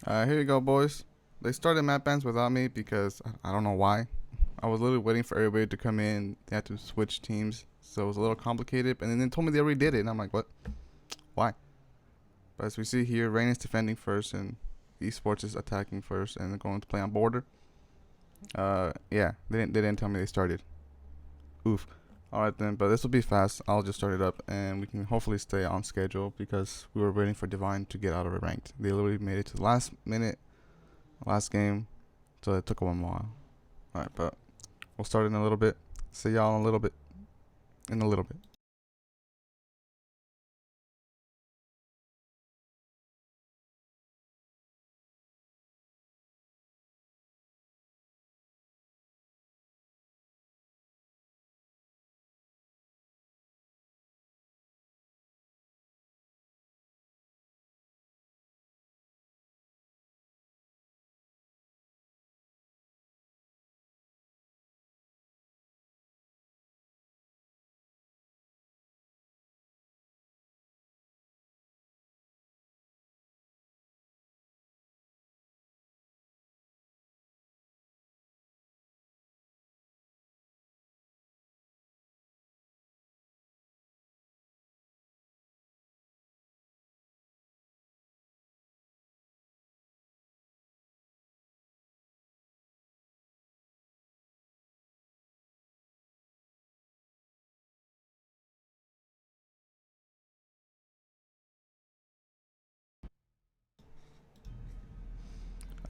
Here you go, boys. They started map bans without me because I don't know why. I was literally waiting for everybody to come in. They had to switch teams, so it was a little complicated. And then they told me they already did it, and I'm like, what? Why? But as we see here, Rain is defending first, and Esports is attacking first, and they're going to play on border. Yeah, they didn't tell me they started. Oof. Alright then, but this will be fast. I'll just start it up, and we can hopefully stay on schedule because we were waiting for Divine to get out of ranked. They literally made it to the last minute, last game, so it took them a while. Alright, but we'll start in a little bit. See y'all in a little bit. In a little bit.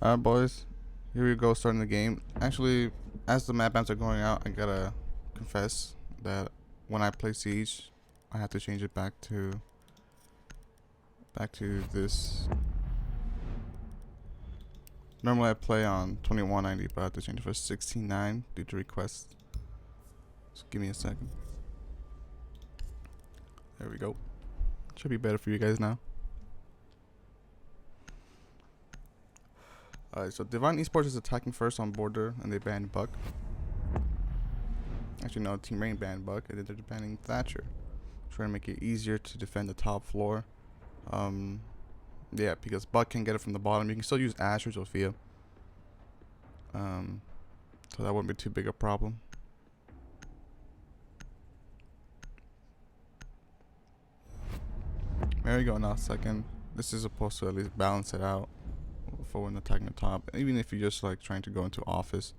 Alright, boys. Here we go, starting the game. Actually, as the map bans are going out, I gotta confess that when I play Siege, I have to change it back to this. Normally I play on 2190, but I have to change it for 16.9 due to requests. Just give me a second. There we go. Should be better for you guys now. Alright, so Divine Esports is attacking first on border, and they banned Buck. Actually, no, Team Rain banned Buck, and then they're banning Thatcher, trying to make it easier to defend the top floor. Yeah, because Buck can get it from the bottom. You can still use Ash or Sophia. So that wouldn't be too big a problem. There we go, now second. This is supposed to at least balance it out for when attacking the top. Even if you're just like trying to go into office,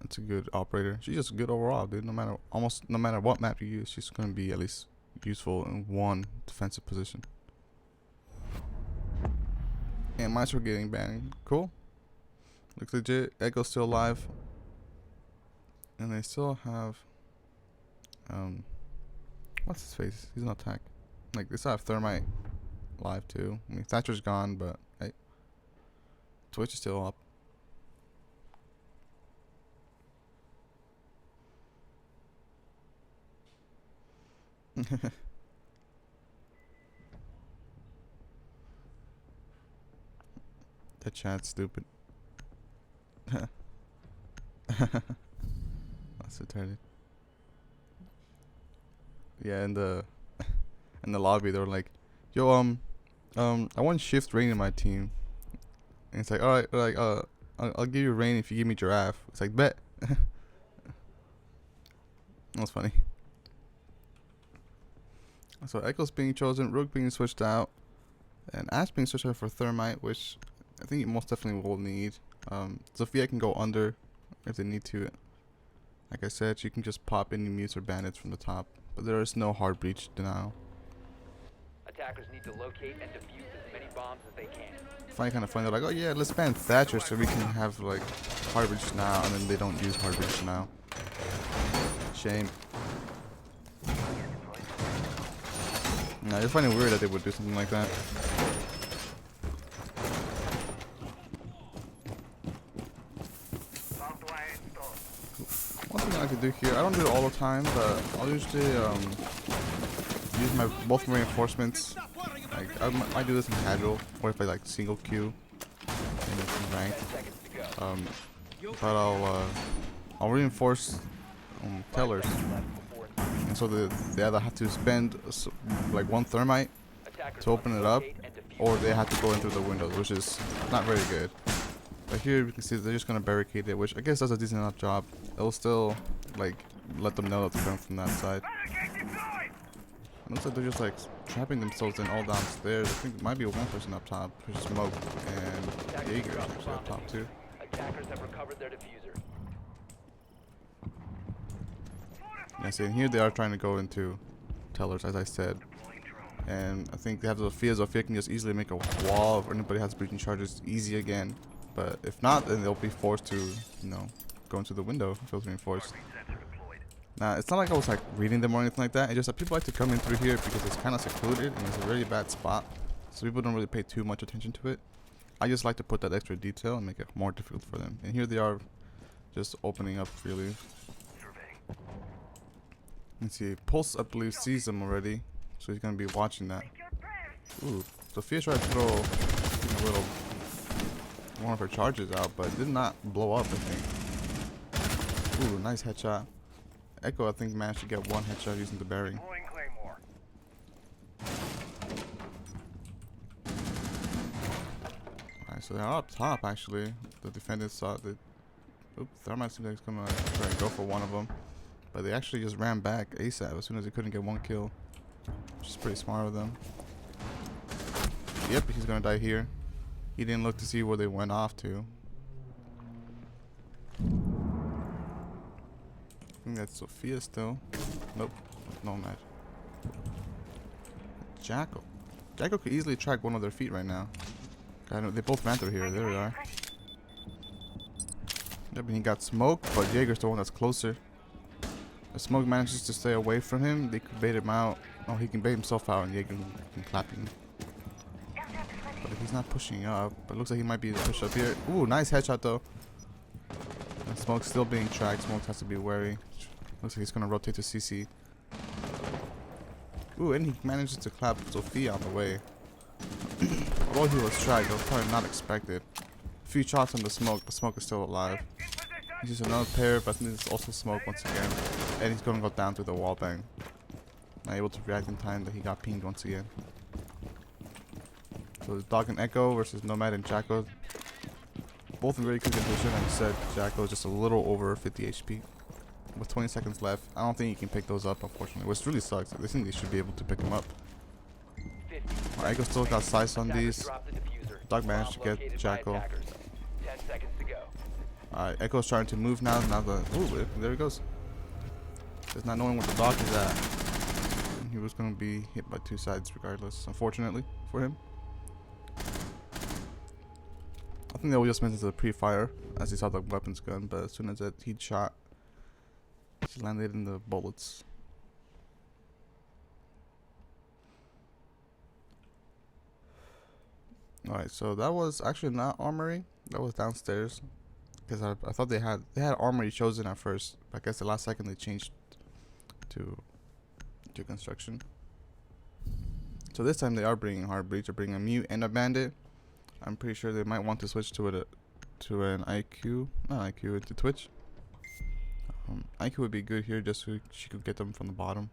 it's a good operator. She's just good overall, dude. No matter what map you use, she's gonna be at least useful in one defensive position. And Maestro getting banned. Cool. Looks legit. Echo's still alive. And they still have what's his face? He's on attack. Like they still have Thermite live too. I mean Thatcher's gone, but hey. Twitch is still up. That chat's stupid. That's retarded. Yeah, in the lobby they were like, "Yo, I want Shift Rain in my team." And it's like, "All right, like, I'll give you Rain if you give me Giraffe." It's like, bet. That's funny. So Echo's being chosen, Rook being switched out, and Ash being switched out for Thermite, which I think you most definitely will need. Sophia can go under if they need to. Like I said, she can just pop any mutes or bandits from the top, but there is no hard breach denial. Attackers need to locate and defuse as many bombs as they can. Find kind of funny. They're like, oh yeah, let's ban Thatcher so we can have like hard breach now, and then they don't use hard breach now. Shame. Nah, I find it weird that they would do something like that. One thing I could do here, I don't do it all the time, but I'll usually use both reinforcements. Like I might do this in casual, or if I like single queue in ranked. But I'll reinforce tellers, and so they either have to spend like one Thermite to open it up, or they have to go in through the windows, which is not very good. But here you can see they're just gonna barricade it, which I guess does a decent enough job. It'll still like let them know that they're coming from that side. It looks like they're just like trapping themselves in all downstairs. I think it might be one person up top, who's Smoke, and Jaeger is actually up top too. Attackers have recovered their diffuser. Yeah, see, and here they are trying to go into tellers, as I said. And I think they have Zofia. Zofia can just easily make a wall if anybody has breaching charges easy again. But if not, then they'll be forced to, you know, go into the window if it was reinforced. Now, it's not like I was like reading them or anything like that. It's just that people like to come in through here because it's kind of secluded and it's a really bad spot. So people don't really pay too much attention to it. I just like to put that extra detail and make it more difficult for them. And here they are just opening up freely. Let's see. Pulse, I believe, sees them already. So he's going to be watching that. Ooh. Sophia tried to throw a little one of her charges out, but it did not blow up, I think. Ooh, nice headshot. Echo, I think, managed to get one headshot using the bearing. Alright, so they're up top, actually. The defendants saw that. Oops, Thermite seems like he's going to try and go for one of them. But they actually just ran back ASAP as soon as they couldn't get one kill. Which is pretty smart of them. Yep, he's going to die here. He didn't look to see where they went off to. I think that's Sophia still. Nope. No match. Jackal. Jackal could easily track one of their feet right now. They both ran through here. There they are. Yep, and he got smoked, but Jaeger's the one that's closer. If Smoke manages to stay away from him, they could bait him out. Oh, he can bait himself out and Jaeger can clap him. But if he's not pushing up, but it looks like he might be the push up here. Ooh, nice headshot though. And Smoke's still being tracked. Smoke has to be wary. Looks like he's gonna rotate to CC. Ooh, and he manages to clap Sophia on the way. Although he was tracked, that was probably not expected. A few shots on the Smoke, but Smoke is still alive. He's just another pair, but I think it's also Smoke once again. And he's gonna go down through the wall bang. Not able to react in time that he got pinged once again. So it's Dog and Echo versus Nomad and Jackal. Both in very good condition. Like I said, Jackal is just a little over 50 HP. With 20 seconds left, I don't think you can pick those up, unfortunately. Which really sucks. I think they should be able to pick them up. Echo still got sights on these. Dog managed to get Jackal. 10 seconds to go. Alright, Echo's trying to move now. Ooh, there he goes. Just not knowing where the dog is at. He was going to be hit by two sides regardless, unfortunately for him. I think they will just went into the pre-fire as he saw the weapons gun, but as soon as that he'd shot, he landed in the bullets. Alright, so that was actually not armory. That was downstairs. Because I thought they had armory chosen at first. But I guess the last second they changed to construction. So this time they are bringing hard breach. They're bringing a mute and a bandit. I'm pretty sure they might want to switch to an IQ, not IQ, into Twitch. IQ would be good here just so she could get them from the bottom.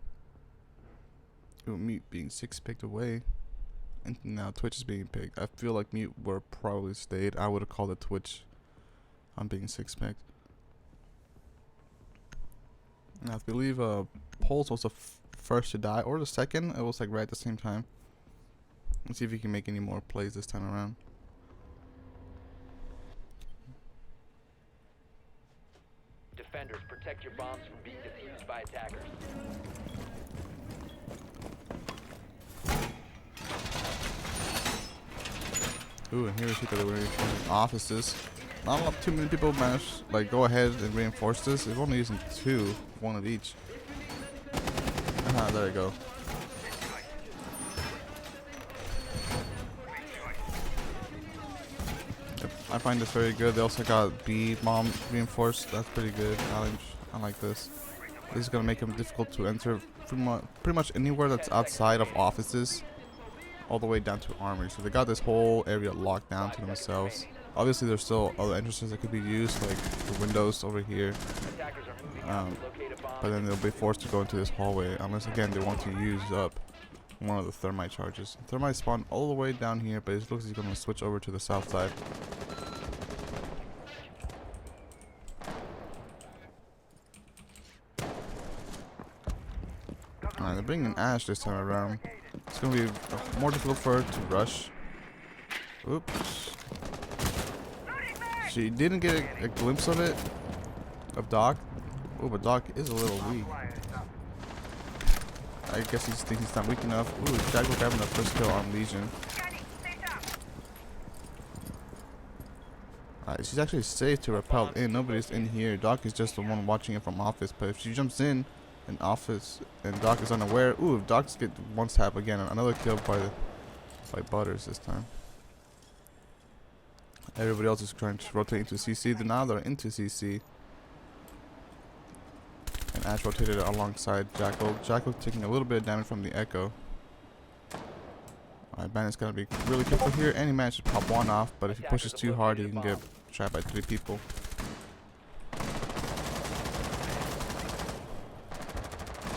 Ooh, mute being 6 picked away. And now Twitch is being picked. I feel like mute would have probably stayed. I would have called it Twitch on being 6 picked. Now I believe Pulse was the first to die, or the second. It was like right at the same time. Let's see if he can make any more plays this time around. Defenders, protect your bombs from being defused by attackers. Ooh, and here we see that we're in offices. Not too many people managed like go ahead and reinforce this. They're only using 2, 1 of each. There you go. Yep, I find this very good. They also got B bomb reinforced. That's pretty good challenge. I like this. This is gonna make them difficult to enter pretty much anywhere that's outside of offices, all the way down to armory. So they got this whole area locked down to themselves. Obviously, there's still other entrances that could be used, like the windows over here. But then they'll be forced to go into this hallway, unless again they want to use up one of the thermite charges. Thermite spawned all the way down here, but it looks like he's gonna switch over to the south side. Alright, they're bringing Ash this time around. It's gonna be more difficult for her to rush. Oops. She didn't get a glimpse of it, of Doc. Oh, but Doc is a little weak. I guess he's thinking he's not weak enough. Ooh, Jackal grabbing the first kill on Legion. She's actually safe to rappel in. Nobody's in here. Doc is just the one watching it from office. But if she jumps in office and Doc is unaware, ooh, if Doc's get one tap again, another kill by Butters this time. Everybody else is trying to rotate into CC. Now they're into CC. And Ash rotated alongside Jackal. Jackal taking a little bit of damage from the Echo. Alright, Bandit's gotta be really careful here, and he managed to pop one off, but if he pushes too hard, he can get trapped by 3 people.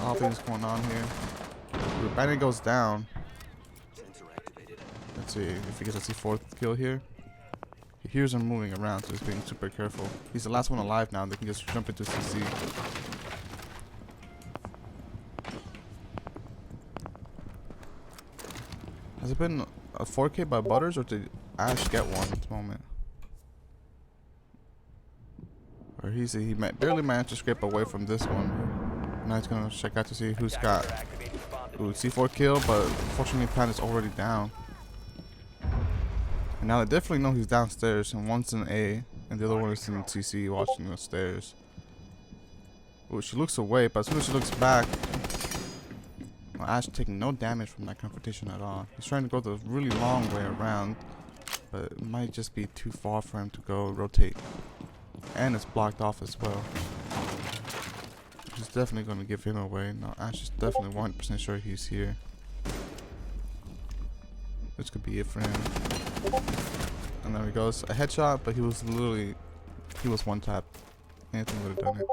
All things going on here. Ooh, Bandit goes down. Let's see if he gets a C4 kill here. He hears him moving around, so he's being super careful. He's the last one alive now. They can just jump into CC. Has it been a 4K by Butters, or did Ash get one at the moment? Or he barely managed to scrape away from this one. Now he's gonna check out to see who's got. Ooh, C4 kill, but unfortunately Pan is already down. And now they definitely know he's downstairs, and one's in A, and the other one is in CC watching the stairs. Ooh, she looks away, but as soon as she looks back, Ash taking no damage from that confrontation at all. He's trying to go the really long way around, but it might just be too far for him to go rotate. And it's blocked off as well. Which is definitely going to give him away. No, Ash is definitely 100% sure he's here. This could be it for him. And there he goes. A headshot, but he was one tap. Anything would have done it.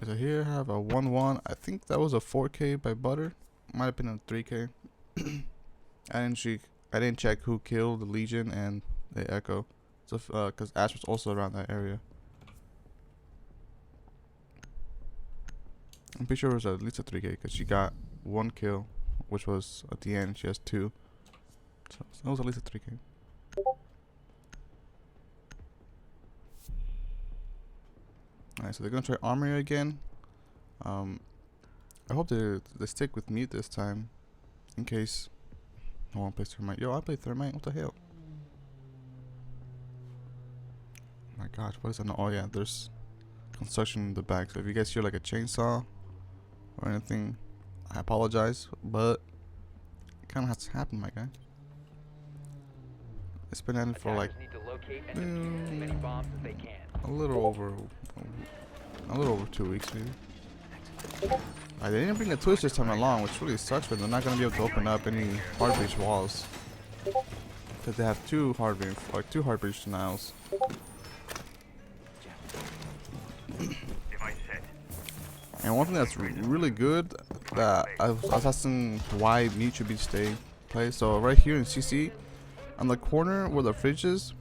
So here I have a 1-1. I think that was a 4K by Butter. Might have been a 3K. I didn't check who killed the Legion and the Echo. So because Ash was also around that area. I'm pretty sure it was at least a 3K because she got 1 kill, which was at the end. She has 2. So it was at least a 3K. Alright, so they're gonna try Armory again. I hope they stick with mute this time, in case no one plays Thermite. Yo, I play Thermite. What the hell? Oh my gosh, what is that? Oh yeah, there's construction in the back. So if you guys hear like a chainsaw or anything, I apologize, but it kind of has to happen, my guy. It's been ended for like a little over 2 weeks maybe. They didn't bring the Twitch this time along, which really sucks, but they're not gonna be able to open up any hard breach walls because they have 2 hard breach denials. And one thing that's really good that I was asking why mute should be stay play. So right here in CC, on the corner where the fridge is,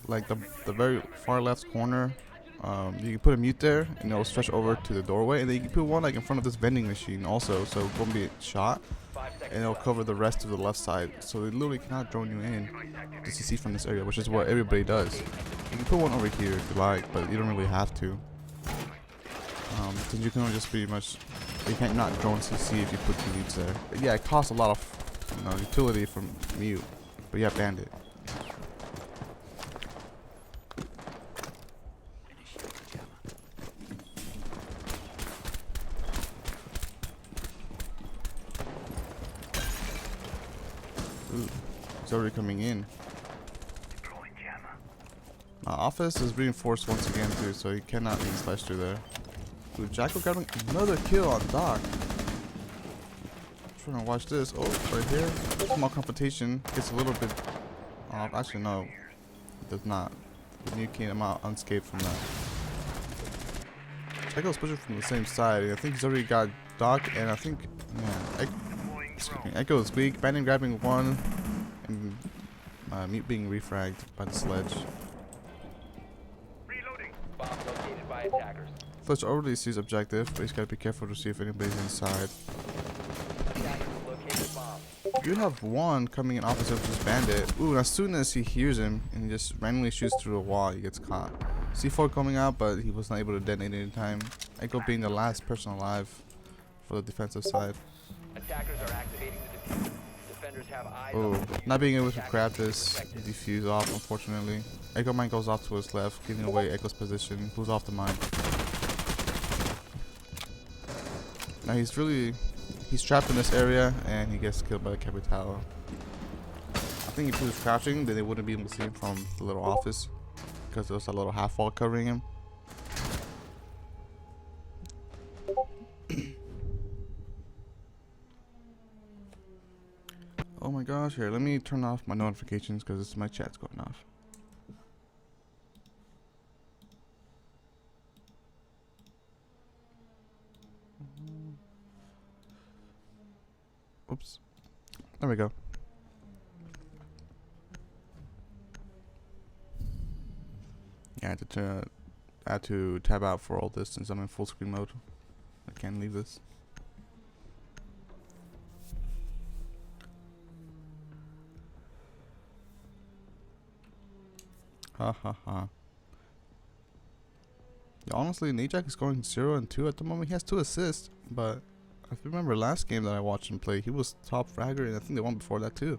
like the very far left corner, you can put a mute there and it'll stretch over to the doorway, and then you can put one like in front of this vending machine also, so it won't be shot, and it'll cover the rest of the left side, so they literally cannot drone you in to CC from this area, which is what everybody does. You can put one over here if you like, but you don't really have to. Since you can only just pretty much, you can't not drone CC if you put 2 mutes there. But yeah, it costs a lot of utility from mute, but you have Bandit. Ooh, it's already coming in. Office is reinforced once again too, so he cannot be slashed through there. Ooh, Jackal grabbing another kill on Doc. Trying to watch this. Oh, right here. Small confrontation. Gets a little bit off. Actually, no. It does not. And you came out unscathed from that. Echo's pushing from the same side. I think he's already got Doc, and I think, yeah, Echo is weak. Bandit grabbing one, and Mute being refragged by the sledge. Bomb located by attackers. Sledge already sees objective, but he's gotta be careful to see if anybody's inside. Attackers located bomb. You have one coming in opposite of this Bandit. Ooh, and as soon as he hears him and he just randomly shoots through a wall, he gets caught. C4 coming out, but he was not able to detonate in time. Echo being the last person alive for the defensive side. Attackers are activating the defuse. Defenders have eyes Oh, on the defuse. not being able to grab this defuse off, unfortunately. Echo mine goes off to his left, giving away Echo's position. Who's off the mine? Now he's trapped in this area, and he gets killed by the Capital. I think if he was crouching, then they wouldn't be able to see him from the little office, because there was a little half wall covering him. Oh my gosh, here, let me turn off my notifications because my chat's going off. Oops. There we go. Yeah, I had to tab out for all this since I'm in full screen mode. I can't leave this. Ha ha ha. Yeah, honestly, Najak is going 0 and 2 at the moment. He has 2 assists, but I remember last game that I watched him play, he was top fragger, and I think the one before that too.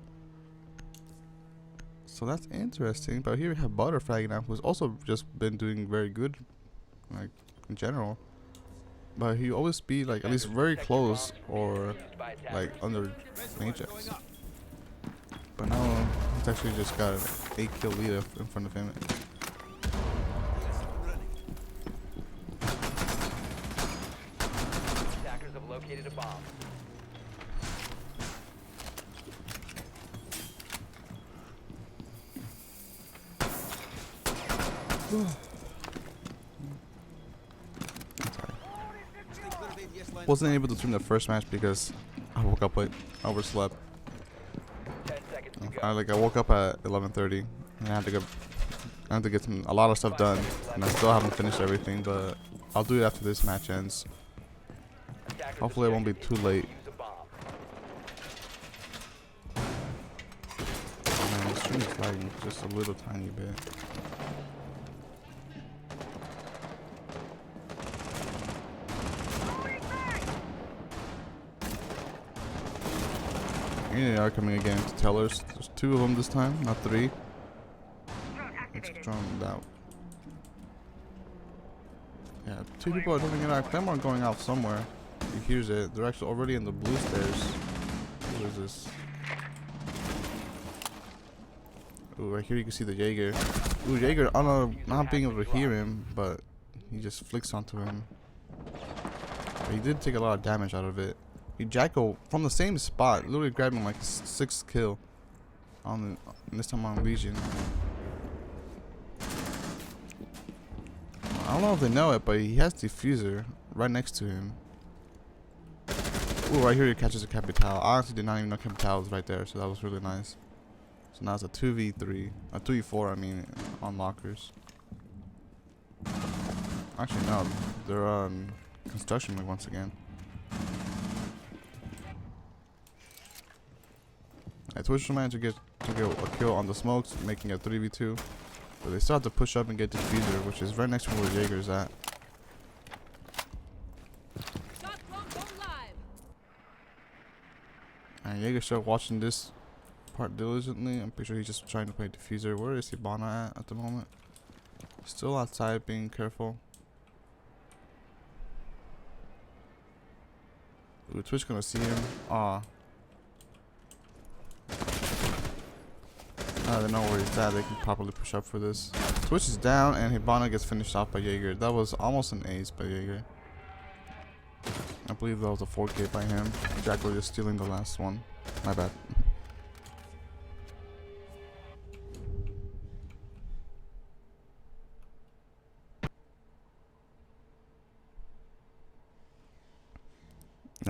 So that's interesting. But here we have Butter fragging now, who's also just been doing very good, like in general. But he always be like at least very close or like under Ajax. But now he's actually just got an 8-kill lead in front of him. Attackers have located a bomb. Wasn't able to stream the first match because I woke up late, overslept. 10 seconds to go. I woke up at 11:30 and I had to get a lot of stuff done, and I still haven't finished everything. But I'll do it after this match ends. Attackers Hopefully, it won't be too late. defuse a bomb. Oh, man, the stream is lagging just a little tiny bit. Here they are coming again to tellers. There's 2 of them this time, not 3. Let's draw them out. Yeah, 2 people are jumping it out. Claymore going out somewhere. He hears it. They're actually already in the blue stairs. What is this? Ooh, right here you can see the Jaeger. Ooh, Jaeger, I don't know, not being able to hear him, but he just flicks onto him. But he did take a lot of damage out of it. He Jacko from the same spot, literally grabbing like 6th kill on this time on Legion. I don't know if they know it, but he has Diffuser right next to him. Ooh, right here he catches a Capital. I honestly did not even know Capital was right there, so that was really nice. So now it's a 2v3, a 2v4 I mean, on lockers. Actually no, they're on construction like once again. Twitch managed to get a kill on the smokes, making it 3v2. But they still have to push up and get Diffuser, which is right next to where Jaeger's at. And Jaeger's still watching this part diligently. I'm pretty sure he's just trying to play Diffuser. Where is Hibana at the moment? Still outside, being careful. Ooh, Twitch gonna see him. Ah. Now they know where he's at, they can properly push up for this. Twitch is down and Hibana gets finished off by Jaeger. That was almost an ace by Jaeger. I believe that was a 4K by him. Jack was just stealing the last one. My bad.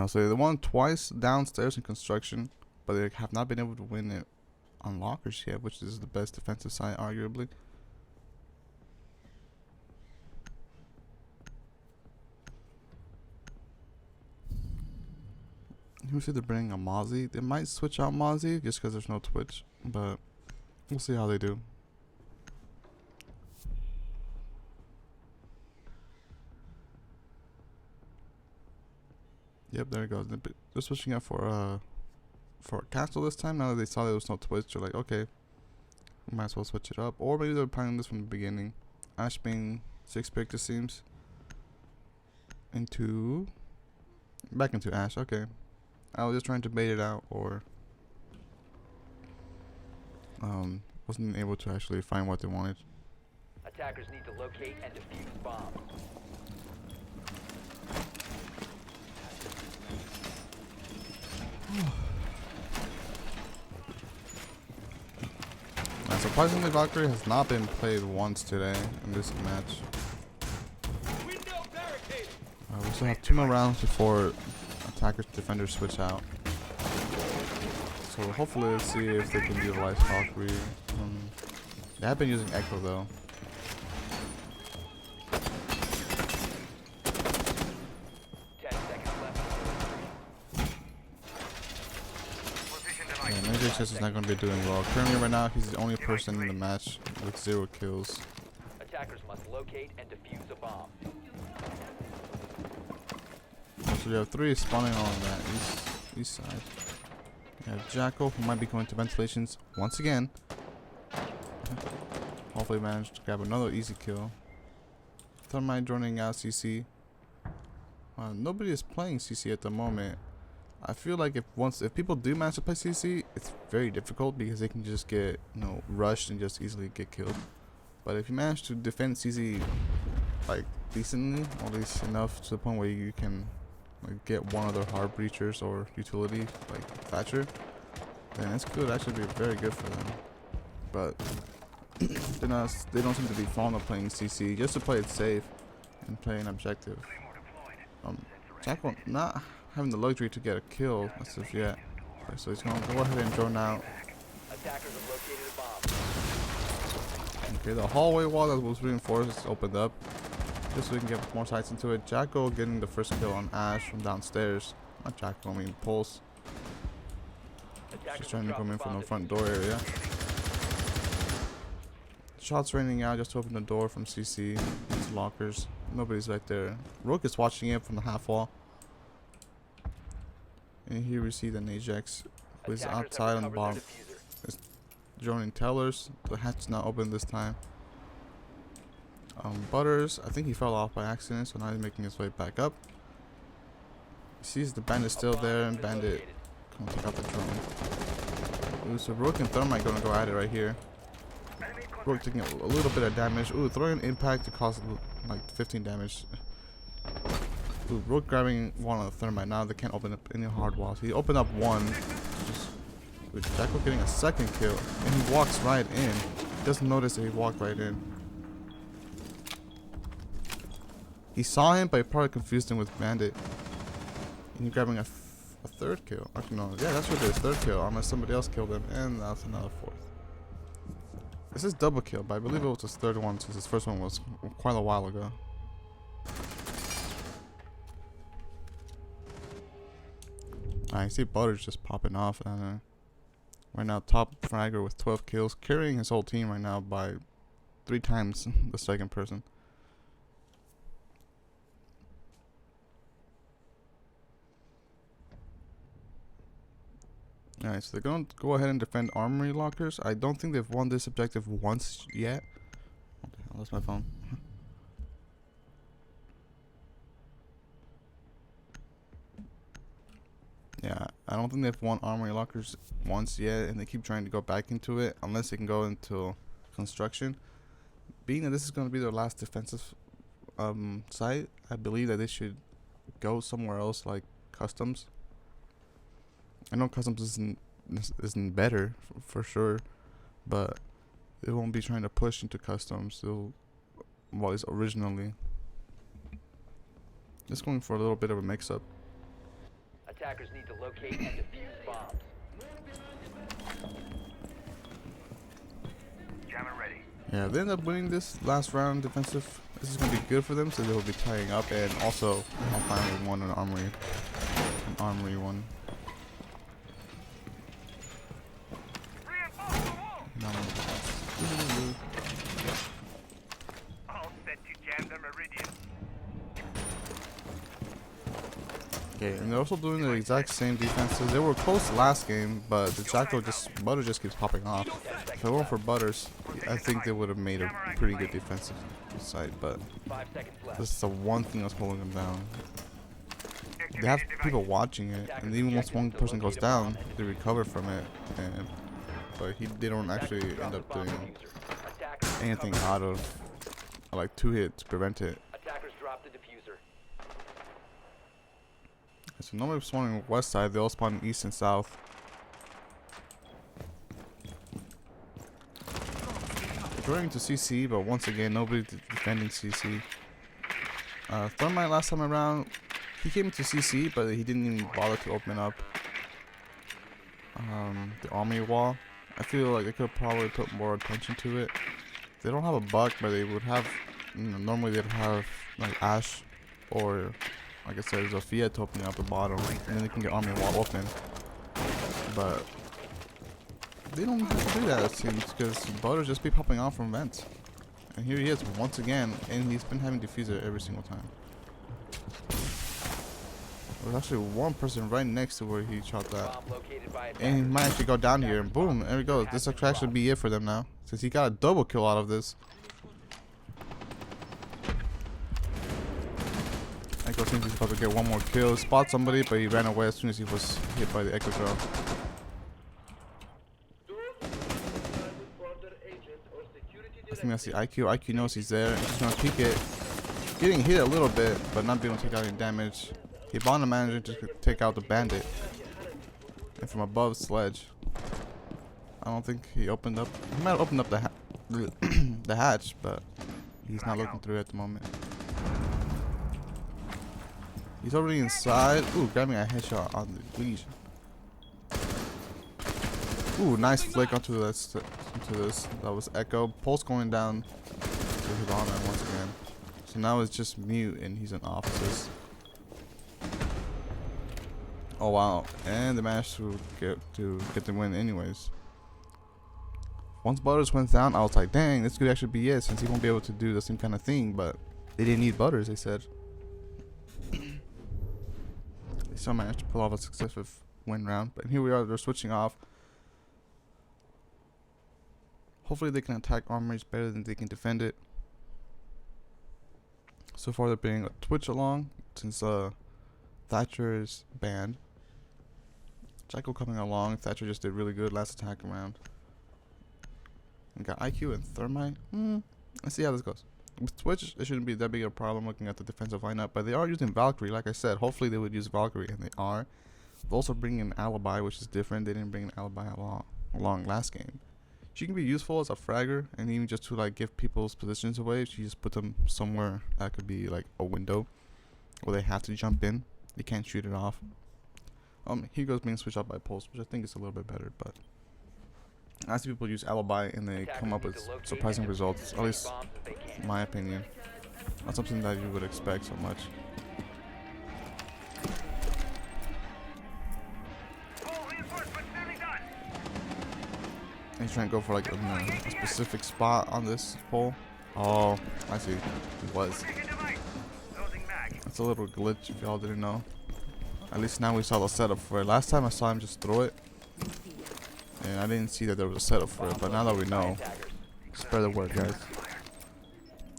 No, so they won twice downstairs in construction, but they have not been able to win it on lockers yet, which is the best defensive side, arguably. Who should they bring? A Mozzie? They might switch out Mozzie just because there's no Twitch, but we'll see how they do. Yep, there it goes. They're switching out for a castle this time. Now that they saw there was no Twitch, they're like, okay, we might as well switch it up. Or maybe they're planning this from the beginning. Ash being 6-picked, it seems. Back into Ash. Okay, I was just trying to bait it out, or wasn't able to actually find what they wanted. Attackers need to locate and defuse bombs. Surprisingly, Valkyrie has not been played once today in this match. We still have 2 more rounds before attackers defenders switch out. So hopefully let's see if they can utilize Valkyrie. They have been using Echo though. Major is not going to be doing well. Currently right now, he's the only person in the match with 0 kills. Attackers must locate and defuse a bomb. So we have 3 spawning on that east side. We have Jackal, who might be going to ventilations once again. Hopefully managed to grab another easy kill. Thermite joining out CC. Nobody is playing CC at the moment. I feel like if people do manage to play CC, it's very difficult because they can just get rushed and just easily get killed. But if you manage to defend CC like decently, or at least enough to the point where you can get one of their hard breachers or utility like Thatcher, then it's good. Actually, be very good for them. But they don't seem to be fond of playing CC just to play it safe and play an objective. Jackal not having the luxury to get a kill as of yet. Okay, so he's gonna go ahead and drone out. Attackers have located a bomb. Okay, the hallway wall that was reinforced is opened up, just so we can get more sights into it. Jackal getting the first kill on Ash from downstairs. Not Jackal, I mean Pulse. Just trying to come in from the front door area. Shots raining out just to open the door from CC. Into lockers. Nobody's right there. Rook is watching it from the half wall. And here we see the Ajax, who is outside on the bottom. It's joining tellers. The hatch is not open this time. Butters, I think he fell off by accident, so now he's making his way back up. He sees the bandit still there, and bandit come take out the drone. Ooh, so Rook and Thermite gonna go at it right here. Rook taking a little bit of damage. Ooh, throwing an impact to cause like 15 damage. Ooh, Rook grabbing one on the Thermite. Now they can't open up any hard walls. He opened up one. With Jackal getting a second kill. And he walks right in. He doesn't notice that he walked right in. He saw him, but he probably confused him with Bandit. And he's grabbing a third kill. Actually, no. Yeah, that's what it is. Third kill. Unless somebody else killed him. And that's another 4th. This is double kill, but I believe it was his 3rd one since his first one was quite a while ago. I see Butters just popping off. Right now, top fragger with 12 kills, carrying his whole team right now by 3 times the second person. Alright, so they're going to go ahead and defend armory lockers. I don't think they've won this objective once yet. What the hell, that's my phone. Yeah, I don't think they've won armory lockers once yet, and they keep trying to go back into it unless they can go into construction. Being that this is going to be their last defensive site, I believe that they should go somewhere else like customs. I know customs isn't better for sure, but they won't be trying to push into customs. They'll, well, it's originally just going for a little bit of a mix-up. Attackers need to locate and defuse bombs. Jammer ready. Yeah, if they end up winning this last round defensive, this is gonna be good for them, so they will be tying up, and also I'll finally won an armory one. All set to jam the meridian. Okay, and they're also doing the exact same defenses. They were close last game, but the Butter just keeps popping off. If it weren't for Butters, I think they would have made a pretty good defensive side, but 5 seconds left. this is the one thing that's holding them down. They have people watching it, and even once one person goes down, they recover from it, but they don't actually end up doing anything out of like 2 hits to prevent it. Attackers drop the diffuser. So normally spawning west side, they all spawn east and south. They're going to CC, but once again, nobody defending CC. Thermite last time around, he came to CC, but he didn't even bother to open up the army wall. I feel like they could probably put more attention to it. They don't have a buck, but they would have, normally they'd have like Ash or, like I said, Zofia to open up the bottom, and then they can get army wall open. But they don't have to do that, it seems, because Butter just be popping off from vents. And here he is once again, and he's been having diffuser every single time. There's actually one person right next to where he shot that. Bomb located by And he attackers. might actually go down here, and boom, there we go. This could actually be it for them now, since he got a double kill out of this. Echo thinks he's about to get one more kill. Spot somebody, but he ran away as soon as he was hit by the Echo drone. I think that's the IQ. IQ knows he's there. He's just gonna peek it. Getting hit a little bit, but not being able to take out any damage. He bound the manager to take out the bandit. And from above, Sledge. I don't think he opened up. He might have opened up the hatch, but he's not looking through it at the moment. He's already inside. Ooh, grabbing a headshot on the Legion. Ooh, nice flick onto this. That was Echo. Pulse going down to Hibana once again. So now it's just Mute, and he's in offices. Oh wow, and they managed to get the win anyways. Once Butters went down, I was like, dang, this could actually be it, since he won't be able to do the same kind of thing. But they didn't need Butters, they said. They still managed to pull off a successful win round. But here we are, they're switching off. Hopefully they can attack armories better than they can defend it. So far they're bringing a Twitch along, since Thatcher is banned. Jackal coming along. Thatcher just did really good last attack round. And got IQ and Thermite. Let's see how this goes. With Twitch, it shouldn't be that big of a problem looking at the defensive lineup, but they are using Valkyrie. Like I said, hopefully they would use Valkyrie, and they are. They're also bringing an Alibi, which is different. They didn't bring an Alibi along last game. She can be useful as a fragger, and even just to like give people's positions away. She just put them somewhere that could be like a window where they have to jump in. They can't shoot it off. Hugo's being switched out by Pulse, which I think is a little bit better, but I see people use Alibi and they come up with surprising results, at least in my opinion. Not something that you would expect so much. He's trying to go for like a specific spot on this pole. Oh, I see. He was. That's a little glitch if y'all didn't know. At least now we saw the setup for it. Last time I saw him just throw it, and I didn't see that there was a setup for it. But now that we know, spread the word, guys.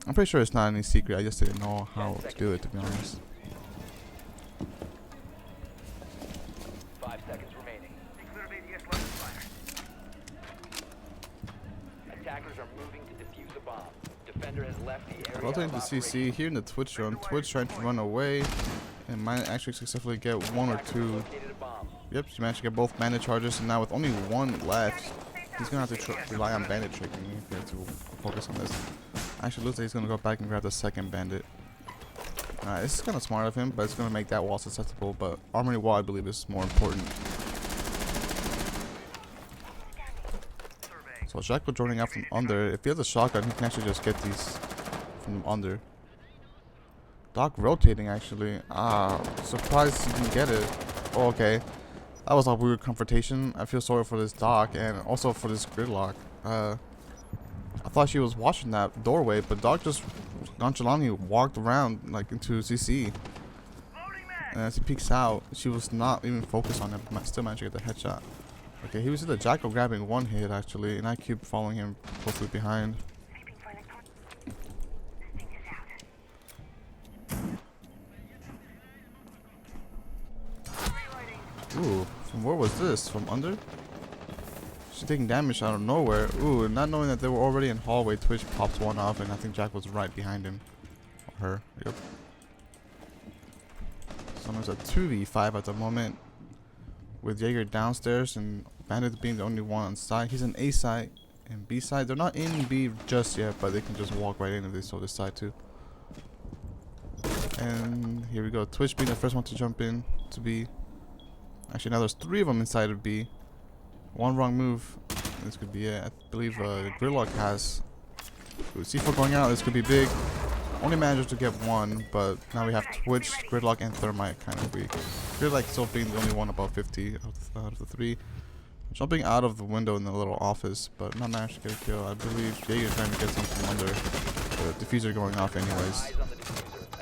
I'm pretty sure it's not any secret. I just didn't know how to do it, to be honest. 5 seconds remaining. Attackers are moving to defuse a bomb. Defender has left the area. Rotating to CC here in the Twitch drone. Twitch trying to run away and might actually successfully get one or two. Yep, she managed to get both bandit charges, and now with only one left, he's gonna have to rely on bandit tricking if he has to focus on this. Actually, looks like he's gonna go back and grab the second bandit. This is kind of smart of him, but it's going to make that wall susceptible. But armory wall, I believe, is more important. So Jackal joining out from under. If he has a shotgun, he can actually just get these from under. Doc rotating, actually. Surprised he didn't get it. Oh, okay. That was a weird confrontation. I feel sorry for this Doc and also for this Gridlock. I thought she was watching that doorway, but Doc just nonchalantly walked around like into CC. And as he peeks out, she was not even focused on him. Still managed to get the headshot. Okay, he was in the Jackal grabbing one hit actually, and I keep following him closely behind. Ooh, from where was this? From under? She's taking damage out of nowhere. Ooh, and not knowing that they were already in hallway, Twitch pops one off, and I think Jack was right behind him. Or her. Yep. So there's a 2v5 at the moment, with Jaeger downstairs and Bandit being the only one on side. He's on A side and B side. They're not in B just yet, but they can just walk right in if they saw this side too. And here we go. Twitch being the first one to jump in to B. Actually, now there's 3 of them inside of B. One wrong move. This could be it. I believe Gridlock has C4 going out. This could be big. Only managed to get one, but now we have Twitch, Gridlock, and Thermite kind of weak. Gridlock still being the only one above 50 out of the 3. Jumping out of the window in the little office, but not managed to get a kill. I believe Jaeger's trying to get something under. The diffuser going off anyways.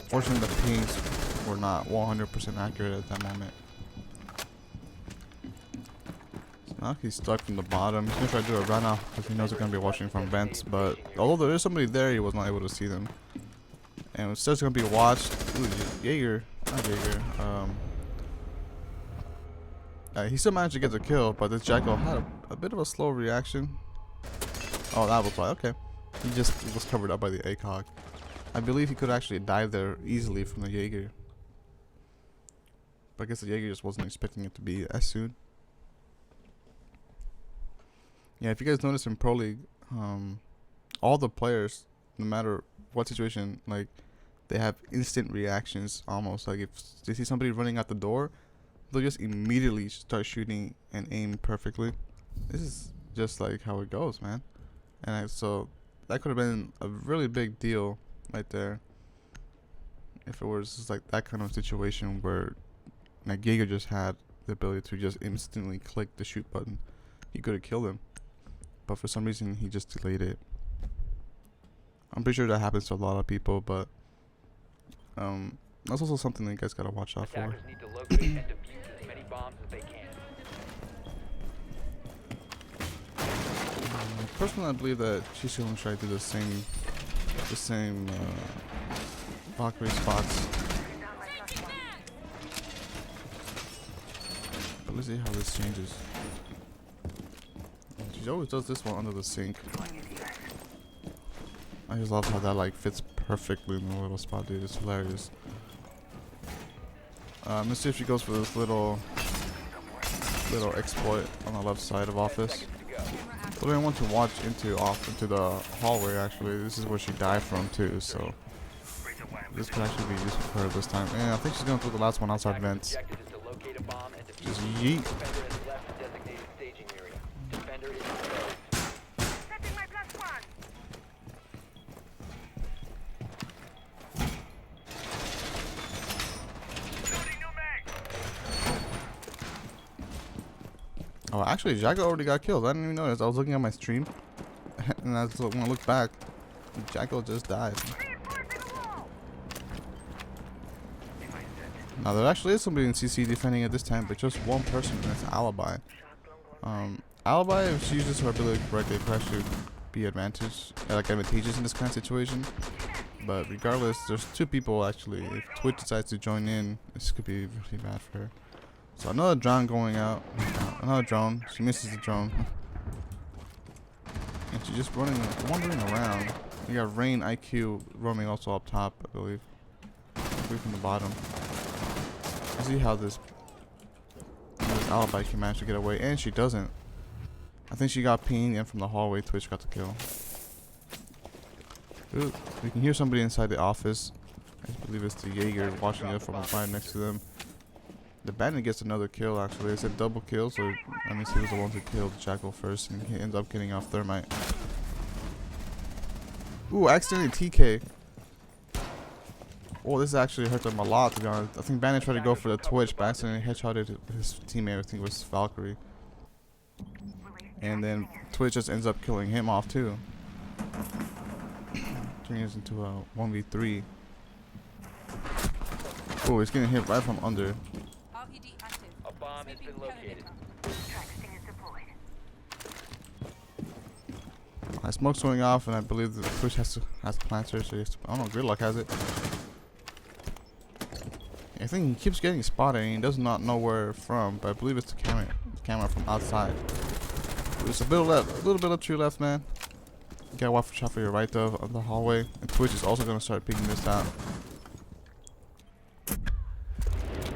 Fortunately, the pings were not 100% accurate at that moment. So now he's stuck from the bottom. He's going to try to do a run out because he knows they're going to be watching from vents, but although there is somebody there, he was not able to see them. And it's just going to be watched. Ooh, Jaeger. Not Jaeger. He still managed to get the kill, but this Jackal had a bit of a slow reaction. Oh, that was why. Okay. He just was covered up by the ACOG. I believe he could actually dive there easily from the Jaeger. But I guess the Jaeger just wasn't expecting it to be as soon. Yeah, if you guys notice in Pro League, all the players, no matter what situation, like, they have instant reactions almost. Like, if they see somebody running out the door, they'll just immediately start shooting and aim perfectly. This is just like how it goes, man. And so that could have been a really big deal right there if it was just like that kind of situation where like Jaeger just had the ability to just instantly click the shoot button. He could have killed him, but for some reason he just delayed it. I'm pretty sure that happens to a lot of people, but that's also something that you guys gotta watch out for. Attackers need to locate and defuse as many bombs as they can. Personally, I believe that she's going to try to do the same Valkyrie spots. But let's see how this changes. She always does this one under the sink. I just love how that like fits perfectly in the little spot, dude. It's hilarious. Let's see if she goes for this little exploit on the left side of office. But I want to watch into the hallway. Actually, this is where she died from too. So this could actually be useful for her this time. And I think she's going through the last one outside vents. Just yeet. Oh, actually, Jackal already got killed. I didn't even notice. I was looking at my stream, and when I look back, Jackal just died. Now, there actually is somebody in CC defending at this time, but just one person, and it's Alibi. Alibi, if she uses her ability correctly, could actually be advantageous in this kind of situation. But regardless, there's 2 people actually. If Twitch decides to join in, this could be really bad for her. So another drone going out. Another drone. She misses the drone. And she's just wandering around. We got Rain IQ roaming also up top, I believe. From the bottom. I see how this Alibi can manage to get away, and she doesn't. I think she got pinged, and from the hallway, Twitch got the kill. Ooh, we can hear somebody inside the office. I believe it's the Jaeger watching it from right next to them. The bandit gets another kill actually. It's a double kill, so that means he was the one who killed Jackal first, and he ends up getting off thermite. Ooh, accidentally TK. Oh, this actually hurt him a lot, to be honest. I think Bandit tried to go for the Twitch, but accidentally headshotted his teammate. I think it was Valkyrie. And then Twitch just ends up killing him off too. Turning us into a 1v3. Oh, he's getting hit right from under. A bomb has been located. Smoke's going off, and I believe the Twitch has planter, so he has to, I don't know, Gridlock has it. I think he keeps getting spotted, and he does not know where from, but I believe it's the camera from outside. There's a little bit of true left, man. You gotta watch out for your right though, on the hallway. And Twitch is also gonna start picking this out.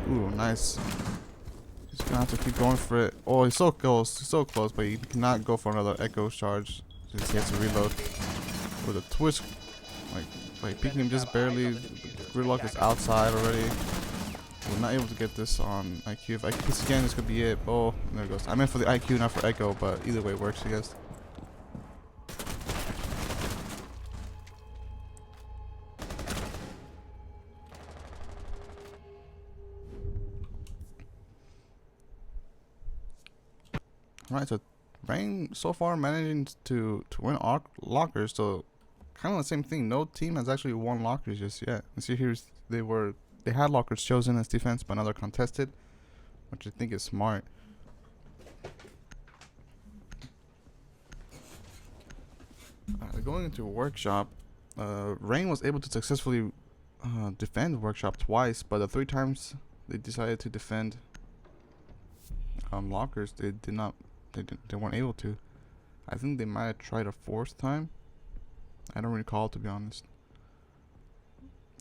Ooh, nice. He's gonna have to keep going for it. Oh, he's so close, but he cannot go for another echo charge. Just he has to reload. With a Twitch, like peeking him just barely. Gridlock is outside already. We're not able to get this on IQ. If IQ hits again, this could be it. Oh, there it goes. I meant for the IQ, not for echo, but either way works, I guess. Alright, so Rain so far managing to win lockers, so kind of the same thing. No team has actually won lockers just yet. And see, here's they had lockers chosen as defense, but now they're contested, which I think is smart. Going into workshop, Rain was able to successfully defend workshop twice, but the 3 times they decided to defend lockers, they weren't able to. I think they might have tried a 4th time. I don't recall, to be honest.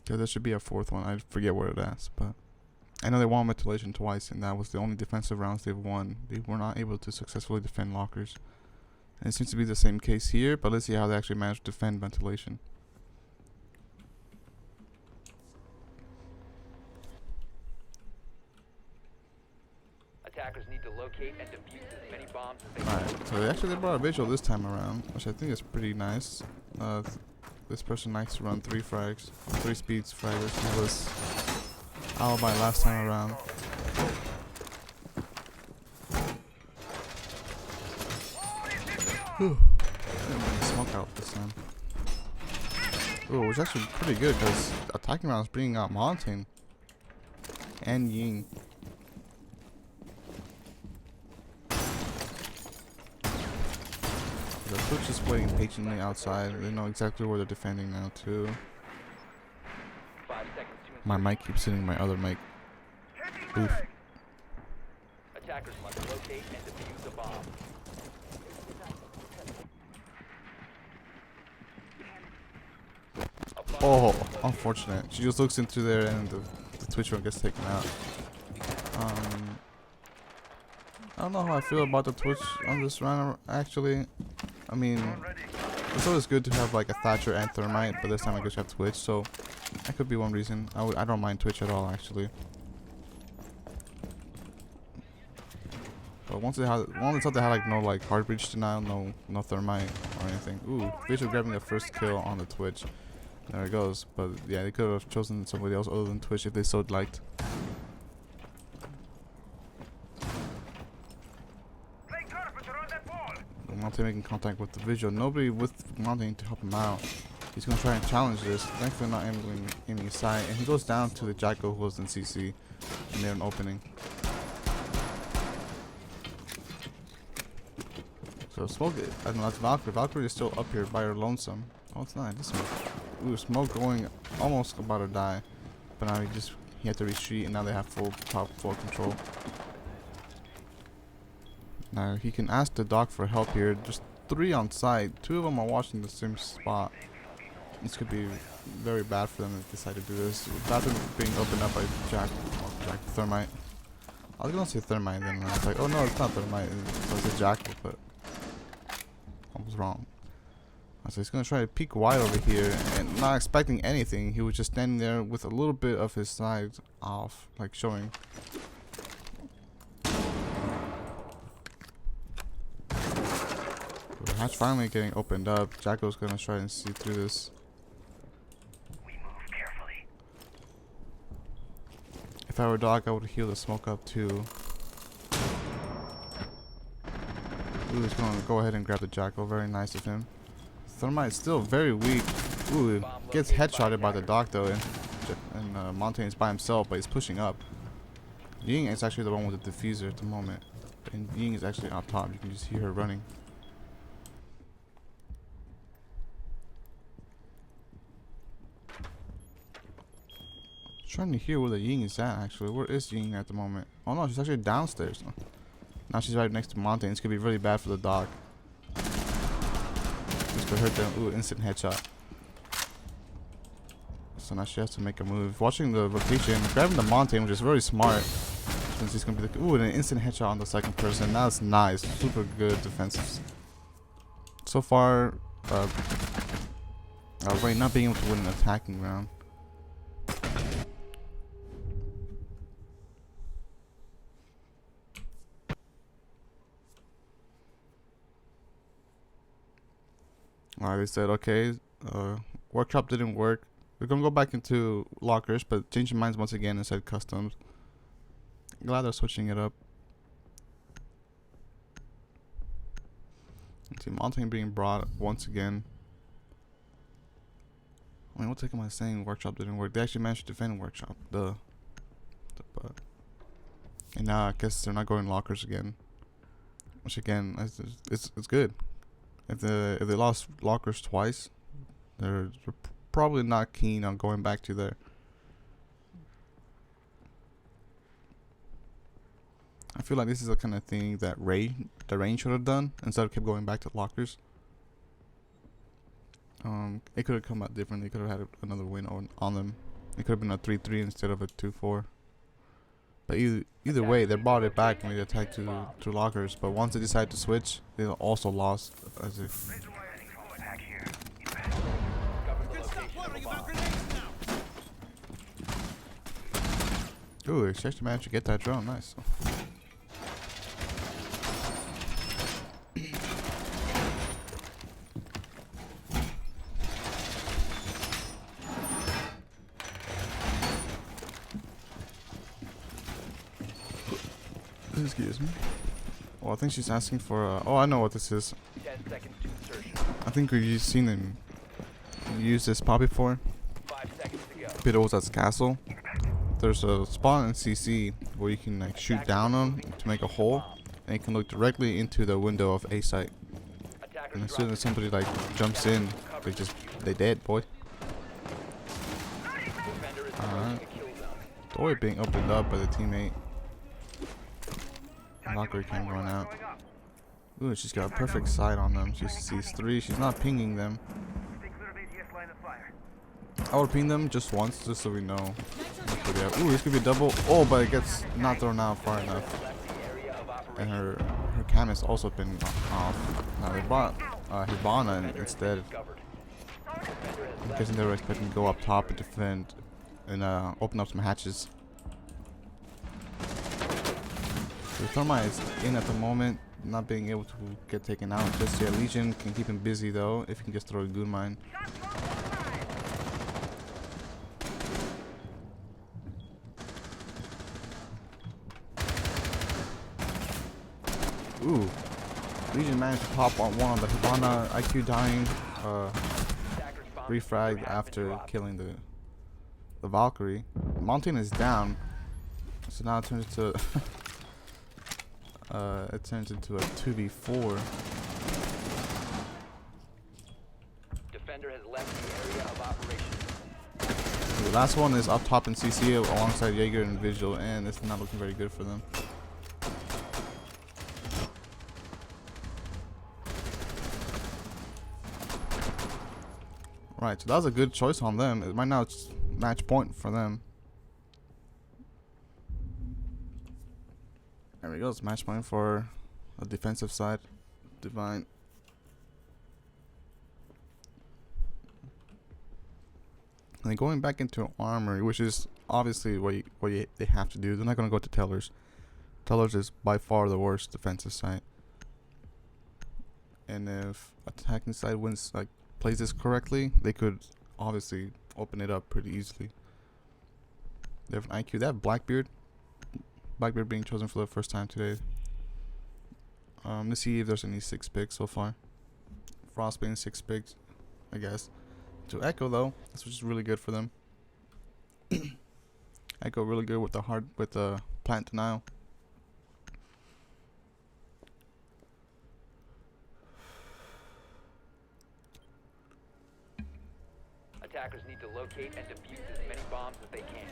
Yeah, there should be a 4th one. I forget where it is, but I know they won ventilation twice, and that was the only defensive rounds they've won. They were not able to successfully defend lockers. And it seems to be the same case here, but let's see how they actually managed to defend ventilation. Attackers need to locate and defuse as many bombs as they can. Alright, so they brought a visual this time around, which I think is pretty nice. This person likes to run 3 frags, 3 speeds fraggers. He was alibi last time around. Whew. Didn't bring the smoke out this time. Ooh, it was actually pretty good because attacking rounds bringing out Mountain and Ying. The Twitch is waiting patiently outside. They know exactly where they're defending now too. 5 seconds to My mic keeps hitting my other mic. Oof. Attackers must locate and defuse a bomb. Oh, unfortunate. She just looks into there and the Twitch one gets taken out. I don't know how I feel about the Twitch on this round, actually. I mean, it's always good to have like a Thatcher and Thermite, but this time I guess you have Twitch, so that could be one reason. I don't mind Twitch at all, actually. But once they thought they had like no like hard breach denial, no Thermite or anything. Ooh, Visual grabbing the first kill on the Twitch. There it goes. But yeah, they could have chosen somebody else other than Twitch if they so liked. Monte making contact with the Visual. Nobody with Monte to help him out. He's gonna try and challenge this. Thankfully not aiming his sight, and he goes down to the Jackal who was in CC, and they're an opening. So Smoke, I don't know, that's Valkyrie. Valkyrie is still up here by her lonesome. Oh, it's not. This Smoke. Ooh, Smoke going almost about to die, but now he had to retreat, and now they have full control. Now he can ask the doc for help here. Just 3 on site. 2 of them are watching the same spot. This could be very bad for them if they decide to do this. Bathroom being opened up by Jack Thermite. I was gonna say Thermite, then I was like, oh no, it's not Thermite. So it's a Jackal, but I was wrong. So he's gonna try to peek wide over here and not expecting anything. He was just standing there with a little bit of his side off, like showing. The hatch finally getting opened up. Jacko's gonna try and see through this. We move carefully. If I were Doc, I would heal the smoke up too. Ooh, he's gonna go ahead and grab the Jacko. Very nice of him. Thermite's still very weak. Ooh, gets headshotted by the Doc though, and Montaigne's by himself, but he's pushing up. Ying is actually the one with the diffuser at the moment, and Ying is actually up top. You can just hear her running. Trying to hear where the Ying is at actually. Where is Ying at the moment? Oh no, she's actually downstairs. Now she's right next to Montagne. It's gonna be really bad for the Doc. This could hurt them. Ooh, instant headshot. So now she has to make a move. Watching the rotation, grabbing the Montagne, which is very smart. Since he's gonna be like, ooh, and an instant headshot on the second person. That's nice. Super good defenses. So far, Ray not being able to win an attacking round. Alright, they said, okay, workshop didn't work. We're gonna go back into lockers, but changing minds once again and said customs. Glad they're switching it up. Let's see, Montaigne being brought once again. I mean, what the heck am I saying? Workshop didn't work. They actually managed to defend workshop. But and now I guess they're not going lockers again. Which again, it's good. If they lost lockers twice, they're probably not keen on going back to there. I feel like this is the kind of thing that the Rain should have done instead of kept going back to lockers. It could have come out differently. They could have had another win on them. It could have been a 3-3 instead of a 2-4. But either way, they brought it back when they attacked to lockers. But once they decided to switch, they also lost. As if. Ooh, she actually managed to get that drone. Nice. Excuse me. Oh, I think she's asking for. Oh, I know what this is. 10 seconds to insertion. I think we've seen them use this spot before. 5 seconds to go. Pidozat's castle. There's a spot in CC where you can like shoot down them to make a hole, and you can look directly into the window of A site. And as soon as somebody like jumps in, they dead, boy. Alright. Door being opened up by the teammate. Locker cam going out. Ooh, she's got a perfect sight on them. She sees 3. She's not pinging them. I would ping them just once, just so we know. Ooh, this could be a double. Oh, but it gets not thrown out far enough. And her cam has also been off. Now they brought Hibana instead. I'm guessing they were expecting to go up top and defend and open up some hatches. The Thermite is in at the moment, not being able to get taken out just yet. Legion can keep him busy though, if he can just throw a goon mine. Ooh, Legion managed to pop on one on the Hibana. IQ dying, refragged after killing the Valkyrie. Mountain is down, so now it turns into it turns into a 2v4. Defender has left the area of operation. The last one is up top in CC alongside Jaeger and Vigil, and it's not looking very good for them. Right, so that was a good choice on them. Right now it's match point for them. There we go, it's match point for a defensive side. Divine. And then going back into armory, which is obviously they have to do. They're not going to go to tellers. Tellers is by far the worst defensive side. And if attacking side plays this correctly, they could obviously open it up pretty easily. They have an IQ. They have Blackbeard. Blackbeard being chosen for the first time today. Let's see if there's any 6 picks so far. Frost being 6 picks, I guess. To Echo though, this was really good for them. Echo really good with the plant denial. Attackers need to locate and defuse as many bombs as they can.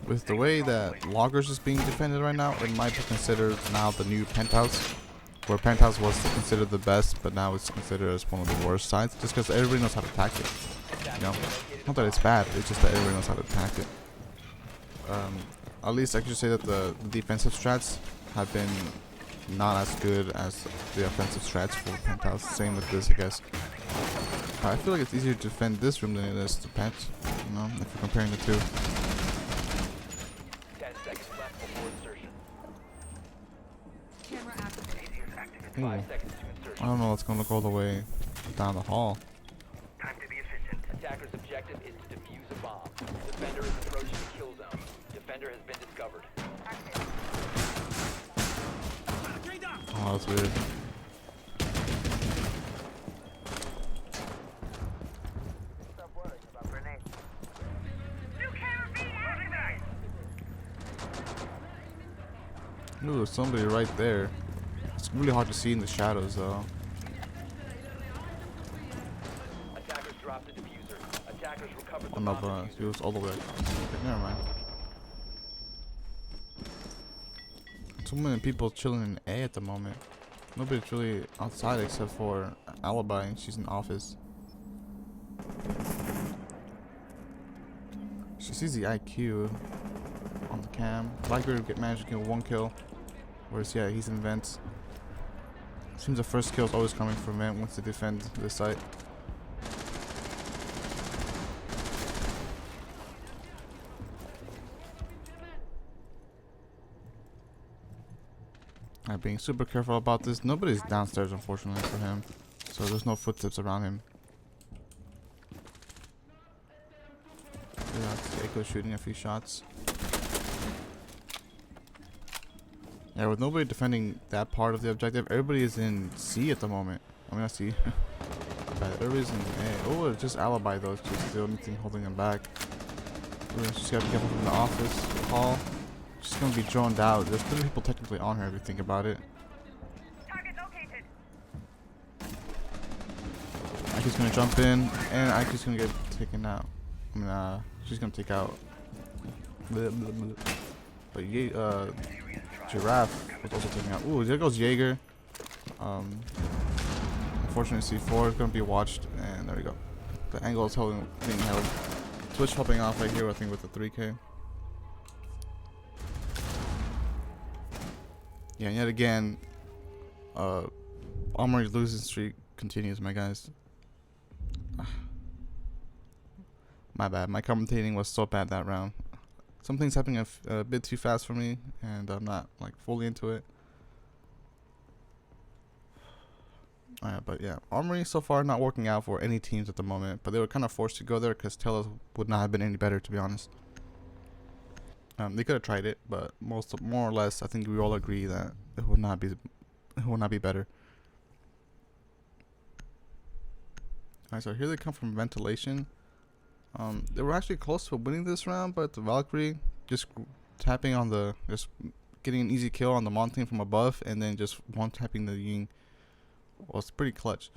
With the way that Loggers is being defended right now, it might be considered now the new Penthouse, where Penthouse was considered the best, but now it's considered as one of the worst sides, just because everybody knows how to attack it. You know, not that it's bad, it's just that everybody knows how to attack it. At least I could say that the defensive strats have been not as good as the offensive strats for Penthouse. Same with this, I guess. I feel like it's easier to defend this room than it is to Pent, you know, if you're comparing the two. 10 seconds left before insertion. Camera activated. 5 seconds to insertion. I don't know what's going to go all the way down the hall. Time to be efficient. Attacker's objective is to defuse a bomb. Defender is approaching the kill zone. Defender has been discovered. Oh, that's weird. Stop worrying about grenades. Nuclear Ooh, there's somebody right there. It's really hard to see in the shadows though. Attackers dropped the diffuser. Attackers recovered the Oh no, bomb but diffuser. he was all the way. Okay, never mind. So many people chilling in A at the moment. Nobody's really outside except for Alibi, and she's in office. She sees the IQ on the cam. Blackbeard managed to get 1 kill. Whereas, yeah, he's in vents. Seems the first kill is always coming from vent once they defend this site. I'm being super careful about this. Nobody's downstairs, unfortunately, for him. So there's no footsteps around him. Yeah, Echo shooting a few shots. Yeah, with nobody defending that part of the objective, everybody is in C at the moment. I mean, not C. Everybody's in A. Oh, it's just Alibi, though. It's just the only thing holding him back. We're just gotta be careful from the office hall. She's gonna be droned out. There's 3 people technically on her if you think about it. Target located. Ike's gonna jump in, and Ike's gonna get taken out. I mean, she's gonna take out. But Giraffe was also taken out. Ooh, there goes Jaeger. Unfortunately, C4 is gonna be watched, and there we go. The angle is being held. Twitch popping off right here, I think, with the 3K. Yeah, and yet again, Armory's losing streak continues, my guys. My bad. My commentating was so bad that round. Something's happening a bit too fast for me, and I'm not like fully into it. Alright, but yeah, Armory so far not working out for any teams at the moment, but they were kind of forced to go there because Telos would not have been any better, to be honest. They could have tried it, but more or less, I think we all agree that it would not be better. Alright, so here they come from ventilation. They were actually close to winning this round, but the Valkyrie just tapping on just getting an easy kill on the Montaigne from above, and then just one tapping the Ying was pretty clutch.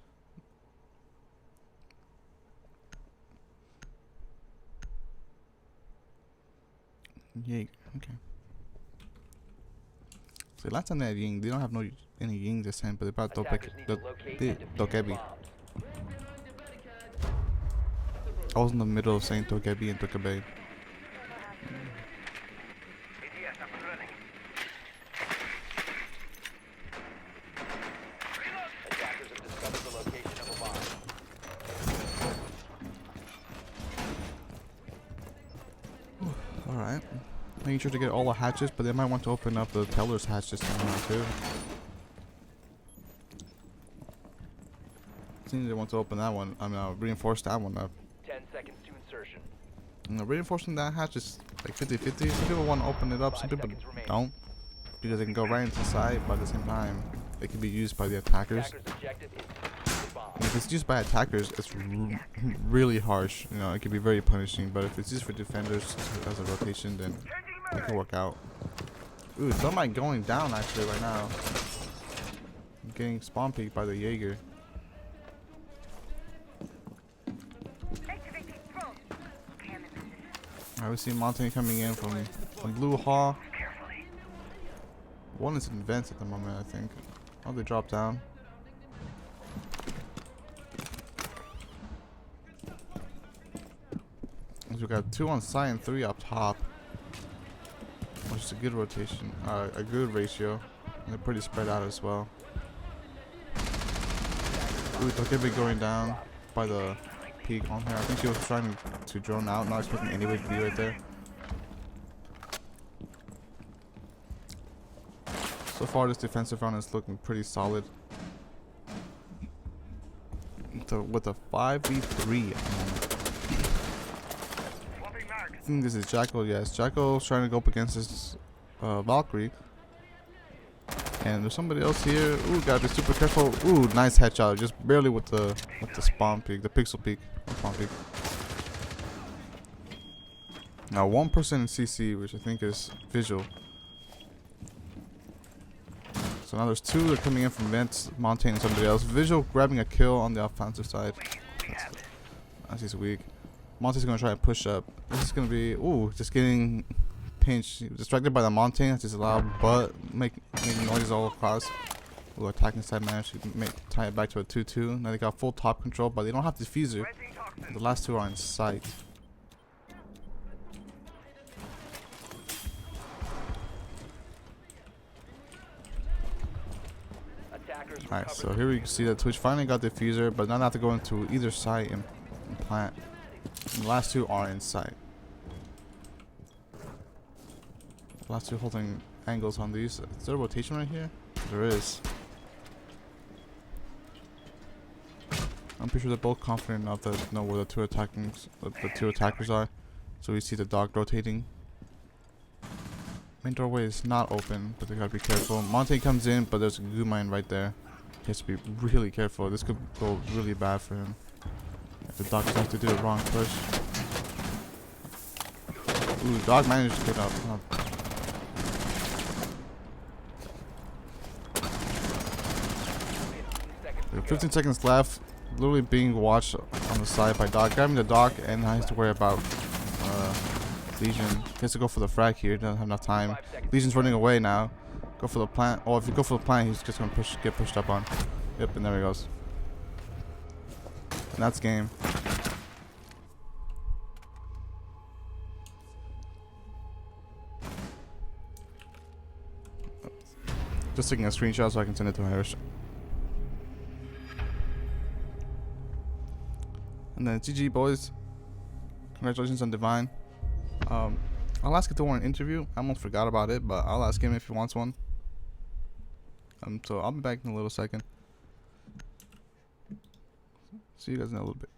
Yay, okay. So last time they had Ying, they don't have any Ying this time, but they brought Dokebi. I was in the middle of saying Dokebi and Dokebe. ADS up and running. Attackers have discovered the location of a bomb. making sure to get all the hatches, but they might want to open up the teller's hatch this time around too. Seems they want to open that one. I mean, reinforce that one up. 10 seconds to insertion. You know, reinforcing that hatch is like 50-50. Some people want to open it up, some 5 people seconds remaining. don't, because they can go right into the side, but at the same time, it can be used by the attackers. Attacker's objective is to defuse the bomb. And if it's used by attackers, it's really harsh. You know, it can be very punishing. But if it's used for defenders as a rotation, then it can work out. Ooh, somebody going down actually right now. I'm getting spawn peeked by the Jaeger. Activating drone. Scan the position. I we see Montaigne coming in from Blue Hall. Carefully. One is in vents at the moment, I think. Oh, they dropped down. So we got 2 on site and 3 up top, which is a good rotation, a good ratio. And they're pretty spread out as well. Ooh, Tokebi going down by the peak on here. I think she was trying to drone out, not expecting anybody to be right there. So far, this defensive round is looking pretty solid. With a 5v3 at the moment. Swapping mark. I think this is Jackal. Yes, Jackal's trying to go up against this Valkyrie. And there's somebody else here. Ooh, gotta be super careful. Ooh, nice headshot. Just barely with the spawn peak, the pixel peak, spawn peak. Now 1 person in CC, which I think is visual. So now there's 2 that are coming in from vents, Montaigne and somebody else. Visual grabbing a kill on the offensive side. That's he's weak. Montaigne's gonna try and push up. This is gonna be just getting pinched, distracted by the Montaigne. That's just loud butt making noises all across. Ooh, attacking side managed to tie it back to a 2-2. Now they got full top control, but they don't have diffuser. Raising toxin. The last 2 are in sight. Attackers Alright, recover so the here we can see that Twitch finally got diffuser, but now they have to go into either site and plant. And the last 2 are in sight. The last 2 holding angles on these. Is there a rotation right here? There is. I'm pretty sure they're both confident enough that know where the 2 attackers are. So we see the dog rotating. Main doorway is not open, but they gotta be careful. Montaigne comes in, but there's a goo mine right there. He has to be really careful. This could go really bad for him. If the dog decides to do the wrong push. Ooh, dog managed to get up. Oh. 15 seconds left. Literally being watched on the side by dog. Grabbing the dog, and now he has to worry about Legion. He has to go for the frag here. Doesn't have enough time. Legion's running away now. Go for the plant. Oh, if you go for the plant, he's just gonna get pushed up on. Yep, and there he goes. And that's game. Just taking a screenshot so I can send it to Harris. And then GG boys. Congratulations on Divine. I'll ask if they want an interview. I almost forgot about it, but I'll ask him if he wants one. So I'll be back in a little second. See you guys in a little bit.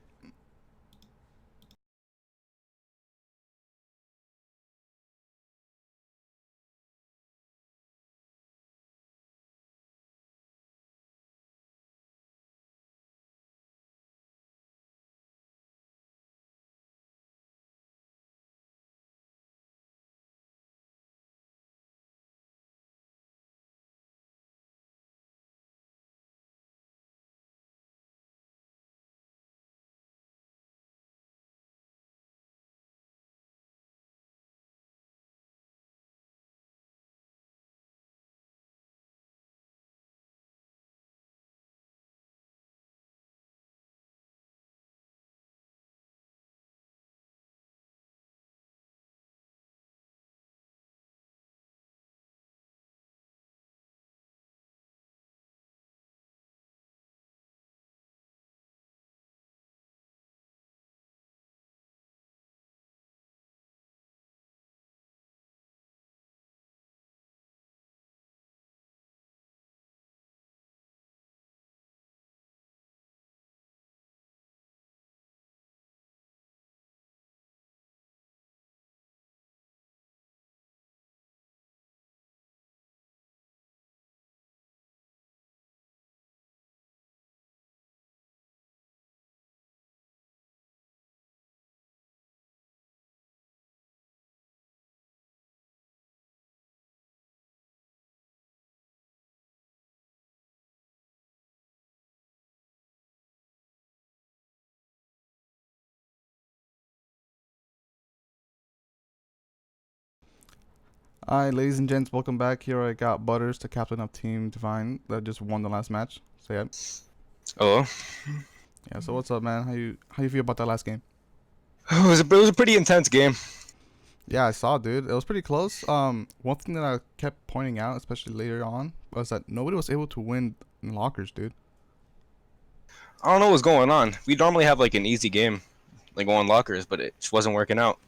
Alright, ladies and gents, welcome back. Here I got Butters, the captain of Team Divine, that just won the last match. So yeah, Oh, yeah. So what's up, man? How you feel about that last game? it was a pretty intense game. Yeah, I saw, dude. It was pretty close. One thing that I kept pointing out, especially later on, was that nobody was able to win in lockers, dude. I don't know what's going on. We normally have like an easy game, like on lockers, but it just wasn't working out.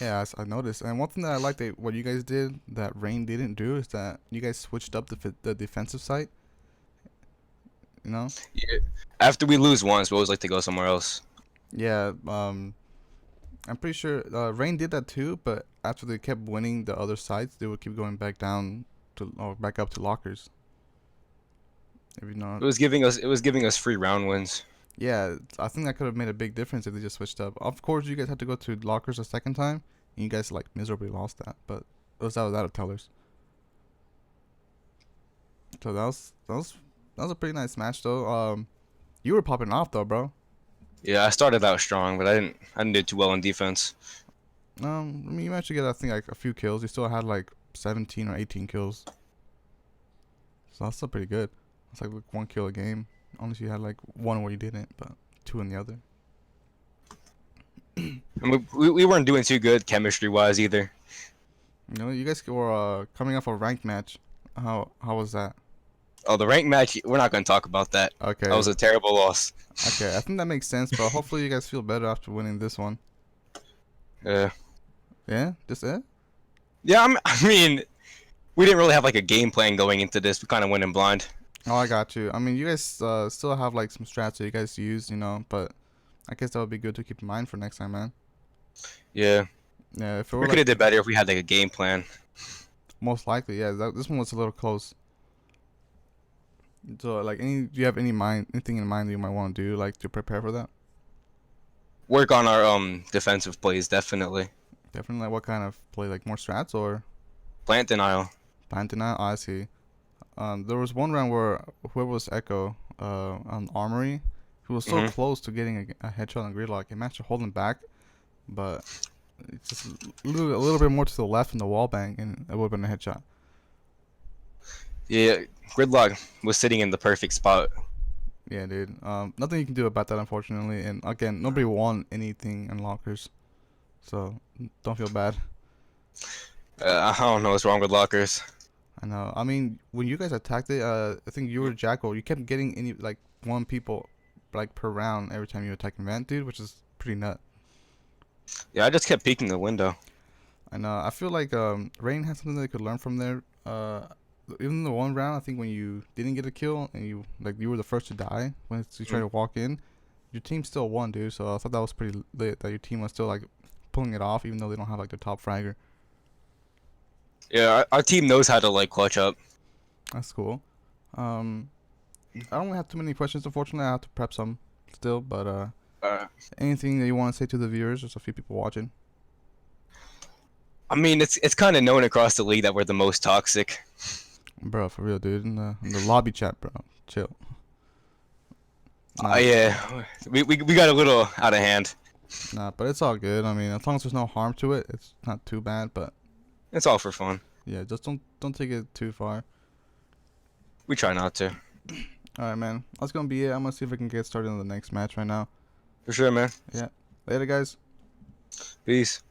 Yeah, I noticed. And one thing that I liked that what you guys did that Rain didn't do is that you guys switched up the defensive side. You know? Yeah. After we lose once, we always like to go somewhere else. Yeah. I'm pretty sure Rain did that too, but after they kept winning the other sides, they would keep going back down to or back up to lockers. If you know. It was giving us free round wins. Yeah, I think that could have made a big difference if they just switched up. Of course, you guys had to go to lockers a second time, and you guys like miserably lost that. But that was out of tellers. So that was a pretty nice match though. You were popping off though, bro. Yeah, I started out strong, but I didn't do too well in defense. I mean, you managed to get I think like a few kills. You still had like 17 or 18 kills, so that's still pretty good. It's like 1 kill a game. Unless you had like one where you didn't, but 2 in the other. I mean, we weren't doing too good chemistry wise either. You know, you guys were coming off a ranked match. How was that? Oh, the rank match, we're not going to talk about that. Okay. That was a terrible loss. Okay, I think that makes sense, but hopefully you guys feel better after winning this one. Yeah. Yeah, just it. Yeah, I mean, we didn't really have like a game plan going into this. We kind of went in blind. Oh, I got you. I mean, you guys still have like some strats that you guys use, you know, but I guess that would be good to keep in mind for next time, man. Yeah. Yeah, if it We were could have like did better if we had like a game plan. most likely, yeah. This one was a little close. So, like, do you have anything in mind that you might want to do, like, to prepare for that? Work on our defensive plays, definitely. Definitely, like, what kind of play, like, more strats or Plant denial. plan tonight? Oh, I see. There was one round where whoever was Echo, on Armory, he was so close to getting a headshot on Gridlock. He managed to hold him back, but it's just a little bit more to the left in the wall bang, and it would have been a headshot. Yeah, Gridlock was sitting in the perfect spot. Yeah, dude. Nothing you can do about that, unfortunately. And again, nobody won anything in lockers, so don't feel bad. I don't know what's wrong with lockers. I know. I mean, when you guys attacked it, I think you were Jackal. You kept getting like one people like per round every time you attack an event, dude, which is pretty nut. Yeah, I just kept peeking the window. I know. I feel like Rain has something they could learn from there. Even the one round, I think when you didn't get a kill and you were the first to die when you tried to walk in, your team still won, dude. So I thought that was pretty lit that your team was still like pulling it off, even though they don't have like the top fragger. Yeah, our team knows how to like clutch up. That's cool. I don't have too many questions, unfortunately. I have to prep some still, but anything that you want to say to the viewers? There's a few people watching. I mean, it's kind of known across the league that we're the most toxic. Bro, for real, dude. In the lobby chat, bro. Chill. Yeah, we got a little out of hand. Nah, but it's all good. I mean, as long as there's no harm to it, it's not too bad. But It's all for fun. yeah, just don't take it too far. We try not to. All right, man. That's gonna be it. I'm gonna see if I can get started on the next match right now. For sure, man. Yeah. Later, guys. Peace.